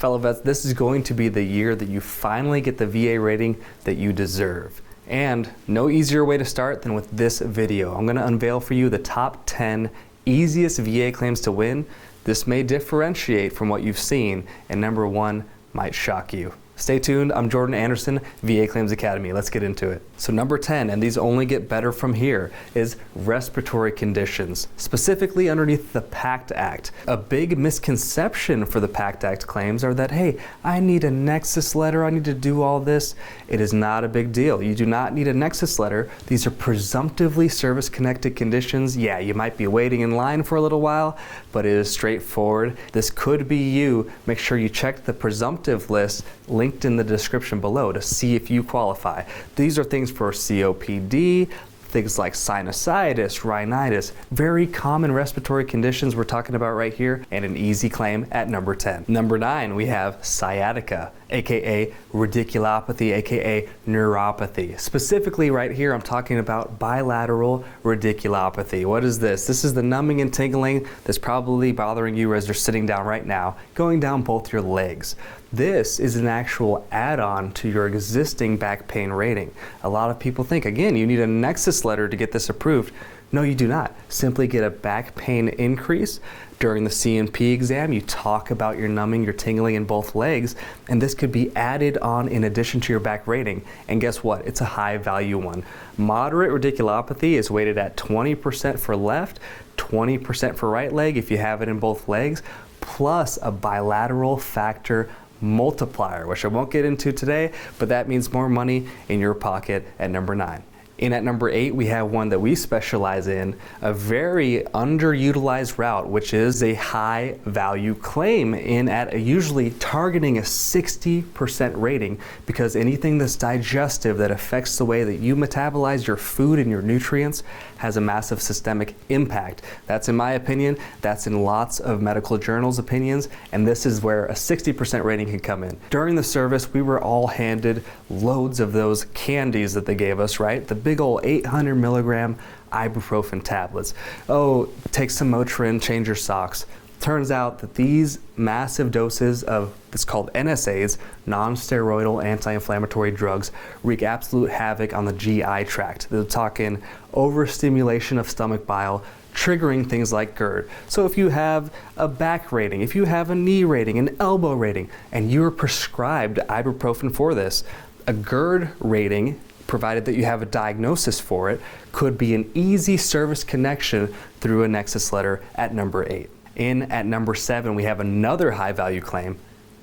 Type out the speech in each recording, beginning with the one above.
Fellow vets, this is going to be the year that you finally get the VA rating that you deserve. And no easier way to start than with this video. I'm going to unveil for you the top 10 easiest VA claims to win. This may differentiate from what you've seen, and number one might shock you. Stay tuned. I'm Jordan Anderson, VA Claims Academy. Let's get into it. So number 10, and these only get better from here, is respiratory conditions, specifically underneath the PACT Act. A big misconception for the PACT Act claims are that, hey, I need a Nexus letter, I need to do all this. It is not a big deal. You do not need a Nexus letter. These are presumptively service-connected conditions. Yeah, you might be waiting in line for a little while, but it is straightforward. This could be you. Make sure you check the presumptive list linked in the description below to see if you qualify. These are things for COPD, things like sinusitis, rhinitis, very common respiratory conditions we're talking about right here, and an easy claim at number 10. Number 9, we have sciatica, aka radiculopathy, aka neuropathy. Specifically right here, I'm talking about bilateral radiculopathy. What is this? This is the numbing and tingling that's probably bothering you as you're sitting down right now, going down both your legs. This is an actual add-on to your existing back pain rating. A lot of people think, again, you need a Nexus letter to get this approved. No, you do not. Simply get a back pain increase. During the C&P exam, you talk about your numbing, your tingling in both legs, and this could be added on in addition to your back rating. And guess what? It's a high value one. Moderate radiculopathy is weighted at 20% for left, 20% for right leg if you have it in both legs, plus a bilateral factor multiplier, which I won't get into today, but that means more money in your pocket at number 9. And at number 8, we have one that we specialize in, a very underutilized route, which is a high value claim in at usually targeting a 60% rating, because anything that's digestive that affects the way that you metabolize your food and your nutrients has a massive systemic impact. That's in my opinion, that's in lots of medical journals' opinions, and this is where a 60% rating can come in. During the service, we were all handed loads of those candies that they gave us, right? The big old 800 milligram ibuprofen tablets. Oh, take some Motrin, change your socks. Turns out that these massive doses of, it's called NSAIDs, non-steroidal anti-inflammatory drugs, wreak absolute havoc on the GI tract. They're talking overstimulation of stomach bile, triggering things like GERD. So if you have a back rating, if you have a knee rating, an elbow rating, and you're prescribed ibuprofen for this, a GERD rating, provided that you have a diagnosis for it, could be an easy service connection through a Nexus letter at number 8. In at number 7, we have another high value claim,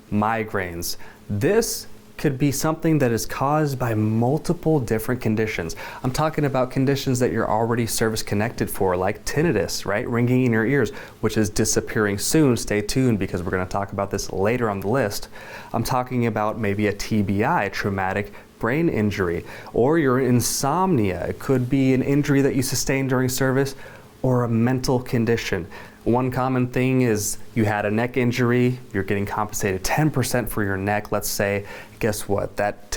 migraines. This could be something that is caused by multiple different conditions. I'm talking about conditions that you're already service connected for, like tinnitus, right? Ringing in your ears, which is disappearing soon. Stay tuned because we're going to talk about this later on the list. I'm talking about maybe a TBI, traumatic brain injury, or your insomnia. It could be an injury that you sustained during service, or a mental condition. One common thing is you had a neck injury, you're getting compensated 10% for your neck, let's say. Guess what? That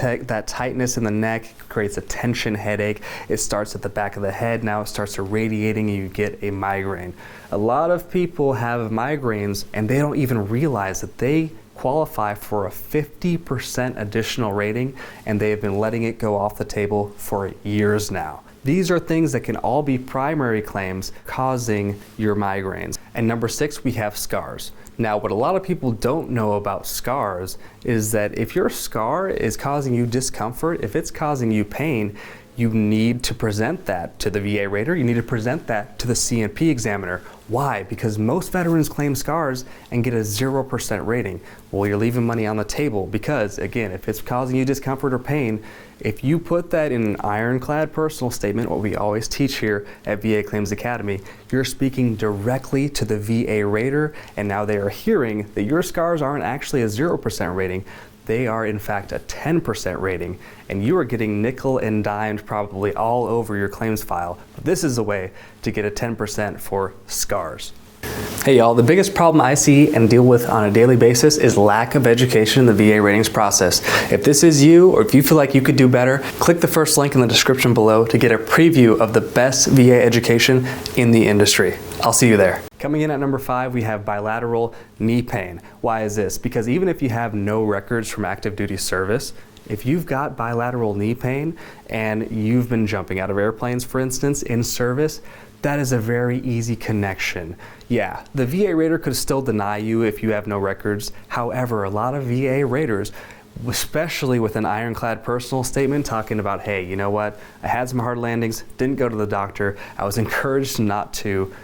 tightness in the neck creates a tension headache. It starts at the back of the head, now it starts irradiating and you get a migraine. A lot of people have migraines and they don't even realize that they qualify for a 50% additional rating, and they have been letting it go off the table for years now. These are things that can all be primary claims causing your migraines. And number 6, we have scars. Now, what a lot of people don't know about scars is that if your scar is causing you discomfort, if it's causing you pain, you need to present that to the VA rater, you need to present that to the C&P examiner. Why? Because most veterans claim scars and get a 0% rating. Well, you're leaving money on the table because, again, if it's causing you discomfort or pain, if you put that in an ironclad personal statement, what we always teach here at VA Claims Academy, you're speaking directly to the VA rater, and now they are hearing that your scars aren't actually a 0% rating. They are in fact a 10% rating, and you are getting nickel and dimed probably all over your claims file. But this is a way to get a 10% for scars. Hey y'all, the biggest problem I see and deal with on a daily basis is lack of education in the VA ratings process. If this is you, or if you feel like you could do better, click the first link in the description below to get a preview of the best VA education in the industry. I'll see you there. Coming in at number 5, we have bilateral knee pain. Why is this? Because even if you have no records from active duty service, if you've got bilateral knee pain and you've been jumping out of airplanes, for instance, in service, that is a very easy connection. Yeah, the VA rater could still deny you if you have no records. However, a lot of VA raters, especially with an ironclad personal statement talking about, hey, you know what? I had some hard landings, didn't go to the doctor, I was encouraged not to.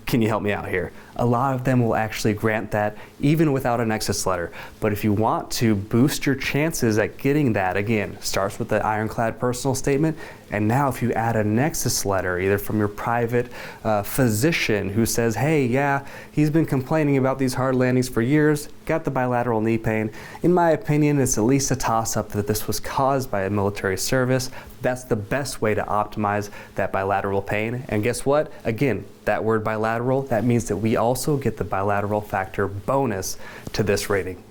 Can you help me out here? A lot of them will actually grant that even without a Nexus letter. But if you want to boost your chances at getting that, again, starts with the ironclad personal statement. And now if you add a Nexus letter, either from your private physician who says, hey, yeah, he's been complaining about these hard landings for years, got the bilateral knee pain. In my opinion, it's at least a toss-up that this was caused by a military service. That's the best way to optimize that bilateral pain. And guess what? Again, that word bilateral, that means that we also get the bilateral factor bonus to this rating.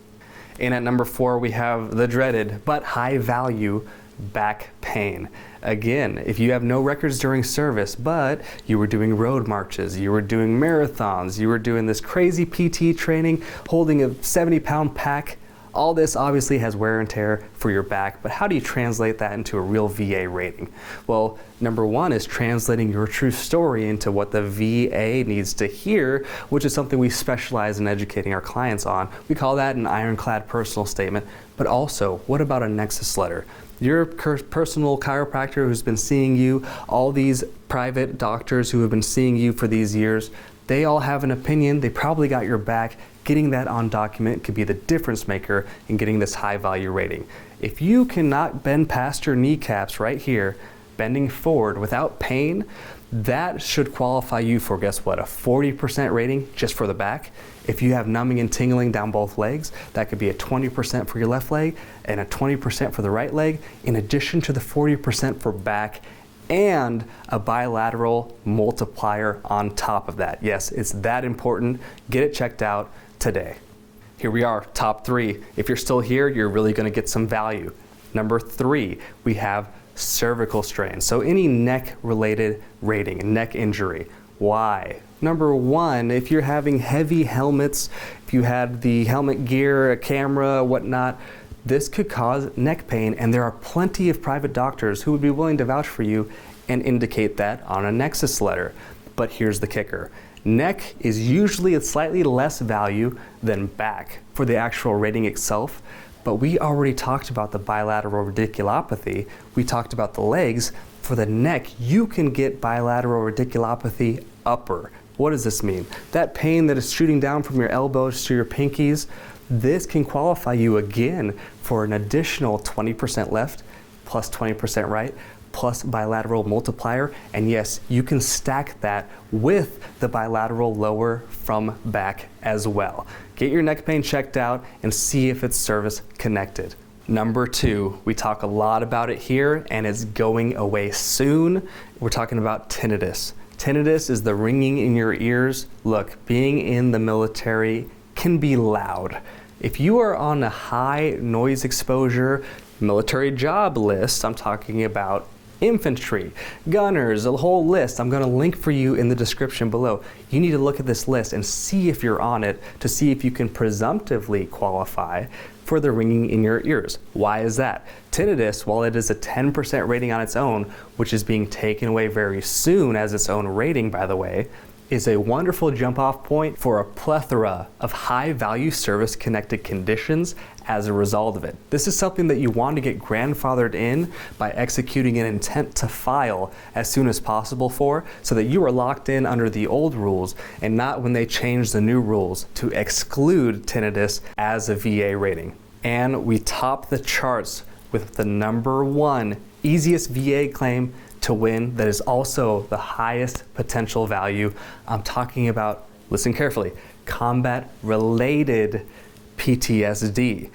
And at number 4, we have the dreaded but high value back pain. Again, if you have no records during service, but you were doing road marches, you were doing marathons, you were doing this crazy PT training, holding a 70-pound pack, all this obviously has wear and tear for your back, but how do you translate that into a real VA rating? Well, number 1 is translating your true story into what the VA needs to hear, which is something we specialize in educating our clients on. We call that an ironclad personal statement, but also, what about a Nexus letter? Your personal chiropractor who's been seeing you, all these private doctors who have been seeing you for these years, they all have an opinion, they probably got your back. Getting that on document could be the difference maker in getting this high value rating. If you cannot bend past your kneecaps right here, bending forward without pain, that should qualify you for, guess what, a 40% rating just for the back. If you have numbing and tingling down both legs, that could be a 20% for your left leg and a 20% for the right leg, in addition to the 40% for back and a bilateral multiplier on top of that. Yes, it's that important. Get it checked out today. Here we are, top 3. If you're still here, you're really going to get some value. Number 3, we have cervical strain. So any neck related rating, neck injury. Why? Number 1, if you're having heavy helmets, if you had the helmet gear, a camera, whatnot, this could cause neck pain, and there are plenty of private doctors who would be willing to vouch for you and indicate that on a Nexus letter. But here's the kicker. Neck is usually at slightly less value than back for the actual rating itself, but we already talked about the bilateral radiculopathy. We talked about the legs. For the neck, you can get bilateral radiculopathy upper. What does this mean? That pain that is shooting down from your elbows to your pinkies, this can qualify you again for an additional 20% left plus 20% right plus bilateral multiplier. And yes, you can stack that with the bilateral lower from back as well. Get your neck pain checked out and see if it's service connected. Number 2, we talk a lot about it here and it's going away soon. We're talking about tinnitus. Tinnitus is the ringing in your ears. Look, being in the military can be loud. If you are on a high noise exposure military job list, I'm talking about infantry, gunners, a whole list. I'm going to link for you in the description below. You need to look at this list and see if you're on it to see if you can presumptively qualify for the ringing in your ears. Why is that? Tinnitus, while it is a 10% rating on its own, which is being taken away very soon as its own rating, by the way, is a wonderful jump-off point for a plethora of high-value service-connected conditions as a result of it. This is something that you want to get grandfathered in by executing an intent to file as soon as possible for, so that you are locked in under the old rules and not when they change the new rules to exclude tinnitus as a VA rating. And we top the charts with the number 1 easiest VA claim to win that is also the highest potential value. I'm talking about, listen carefully, combat-related PTSD.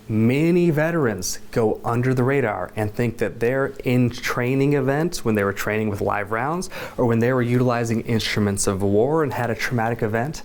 Many veterans go under the radar and think that they're in training events when they were training with live rounds or when they were utilizing instruments of war and had a traumatic event.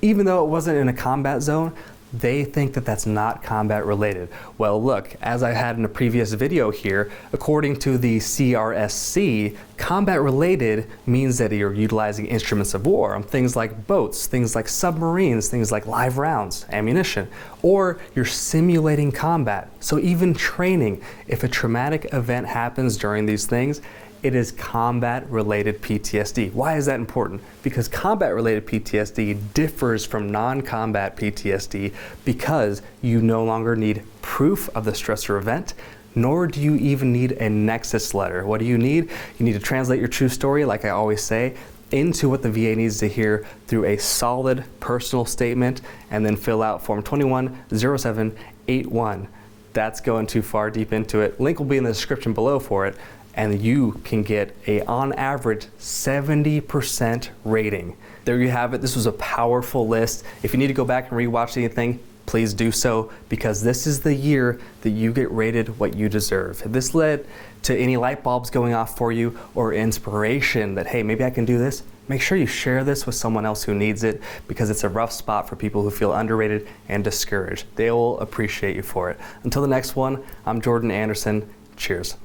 even though it wasn't in a combat zone, they think that that's not combat related. Well, look, as I had in a previous video here, according to the CRSC, combat related means that you're utilizing instruments of war, things like boats, things like submarines, things like live rounds, ammunition, or you're simulating combat. So even training, if a traumatic event happens during these things, it is combat-related PTSD. Why is that important? Because combat-related PTSD differs from non-combat PTSD because you no longer need proof of the stressor event, nor do you even need a Nexus letter. What do you need? You need to translate your true story, like I always say, into what the VA needs to hear through a solid personal statement, and then fill out Form 210781. That's going too far deep into it. Link will be in the description below for it. And you can get a, on average, 70% rating. There you have it. This was a powerful list. If you need to go back and rewatch anything, please do so, because this is the year that you get rated what you deserve. If this led to any light bulbs going off for you or inspiration that, hey, maybe I can do this, make sure you share this with someone else who needs it, because it's a rough spot for people who feel underrated and discouraged. They will appreciate you for it. Until the next one, I'm Jordan Anderson. Cheers.